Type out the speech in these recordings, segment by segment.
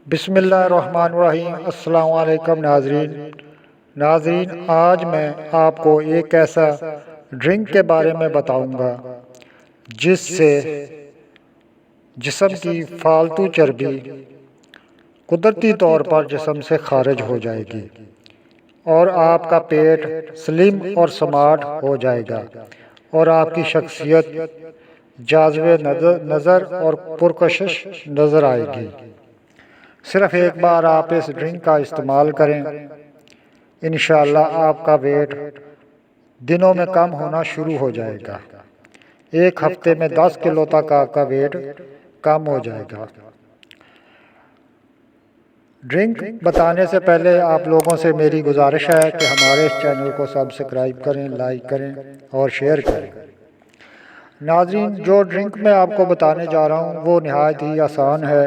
بسم اللہ الرحمن الرحیم۔ السلام علیکم ناظرین، آج میں آپ کو ایک ایسا ڈرنک کے بارے میں بتاؤں گا جس سے جسم کی فالتو چربی قدرتی طور پر جسم سے خارج ہو جائے گی اور آپ کا پیٹ سلم اور سمارٹ ہو جائے گا اور آپ کی شخصیت جاذب نظر اور پرکشش نظر آئے گی۔ صرف ایک بار آپ اس ڈرنک کا استعمال کریں، انشاءاللہ آپ کا ویٹ دنوں میں کم ہونا شروع ہو جائے گا۔ ایک ہفتے میں 10 کلو تک آپ کا ویٹ کم ہو جائے گا۔ ڈرنک بتانے سے پہلے آپ لوگوں سے میری گزارش ہے کہ ہمارے اس چینل کو سبسکرائب کریں، لائک کریں اور شیئر کریں۔ ناظرین، جو ڈرنک میں آپ کو بتانے جا رہا ہوں وہ نہایت ہی آسان ہے۔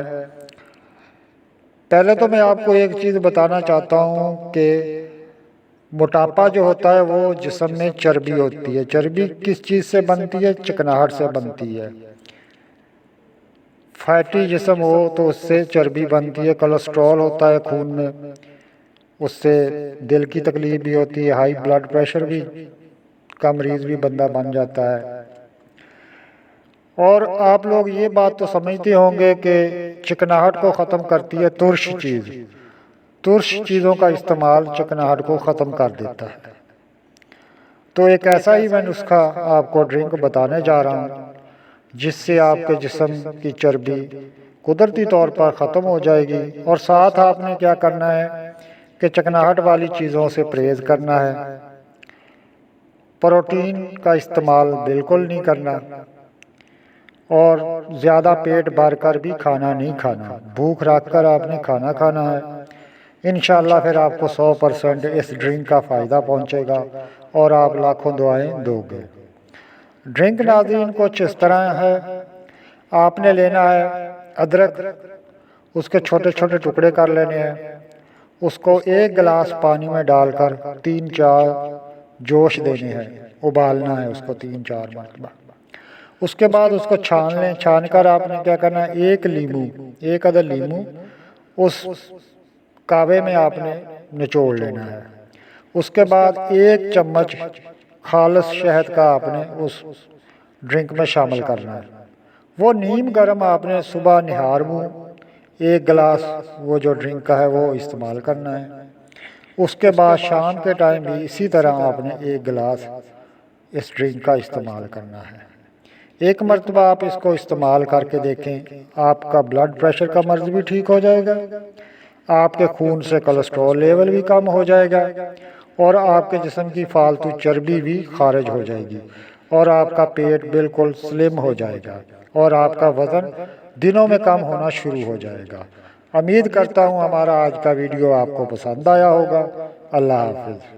پہلے تو میں آپ کو ایک چیز بتانا چاہتا ہوں کہ موٹاپا جو ہوتا ہے وہ جسم میں چربی ہوتی ہے۔ چربی کس چیز سے بنتی ہے؟ چکناہٹ سے بنتی ہے۔ فیٹی جسم ہو تو اس سے چربی بنتی ہے۔ کولیسٹرول ہوتا ہے خون میں، اس سے دل کی تکلیف بھی ہوتی ہے، ہائی بلڈ پریشر بھی کا مریض بھی بندہ بن جاتا ہے۔ اور آپ لوگ یہ بات تو سمجھتے ہوں گے کہ چکناہٹ کو ختم کرتی ہے ترش چیز۔ ترش چیزوں کا استعمال چکناہٹ کو ختم کر دیتا ہے۔ تو ایک ایسا ہی میں نسخہ آپ کو ڈرنک بتانے جا رہا ہوں جس سے آپ کے جسم کی چربی قدرتی طور پر ختم ہو جائے گی، اور ساتھ آپ نے کیا کرنا ہے کہ چکناہٹ والی چیزوں سے پرہیز کرنا ہے۔ پروٹین کا استعمال بالکل نہیں کرنا اور زیادہ پیٹ بھر کر بھی کھانا نہیں کھانا۔ بھوک رکھ کر آپ نے کھانا کھانا ہے۔ انشاءاللہ پھر آپ کو 100% اس ڈرنک کا فائدہ پہنچے گا اور آپ لاکھوں دعائیں دو گے۔ ڈرنک ناظرین کچھ اس طرح ہے، آپ نے لینا ہے ادرک، اس کے چھوٹے چھوٹے ٹکڑے کر لینے ہیں، اس کو 1 گلاس پانی میں ڈال کر 3-4 جوش دینے ہیں، ابالنا ہے اس کو 3-4 مرتبہ۔ اس کے بعد اس کو چھان لیں۔ چھان کر آپ نے کیا کرنا ہے، 1 عدد لیمو اس کاوے میں آپ نے نچوڑ لینا ہے۔ اس کے بعد 1 چمچ خالص شہد کا آپ نے اس ڈرنک میں شامل کرنا ہے۔ وہ نیم گرم آپ نے صبح نہار منہ 1 گلاس وہ جو ڈرنک کا ہے وہ استعمال کرنا ہے۔ اس کے بعد شام کے ٹائم بھی اسی طرح آپ نے 1 گلاس اس ڈرنک کا استعمال کرنا ہے۔ ایک مرتبہ آپ اس کو استعمال کر کے دیکھیں، آپ کا بلڈ پریشر کا مرض بھی ٹھیک ہو جائے گا، آپ کے خون سے کولیسٹرول لیول بھی کم ہو جائے گا اور آپ کے جسم کی فالتو چربی بھی خارج ہو جائے گی اور آپ کا پیٹ بالکل سلم ہو جائے گا اور آپ کا وزن دنوں میں کم ہونا شروع ہو جائے گا۔ امید کرتا ہوں ہمارا آج کا ویڈیو آپ کو پسند آیا ہوگا۔ اللہ حافظ۔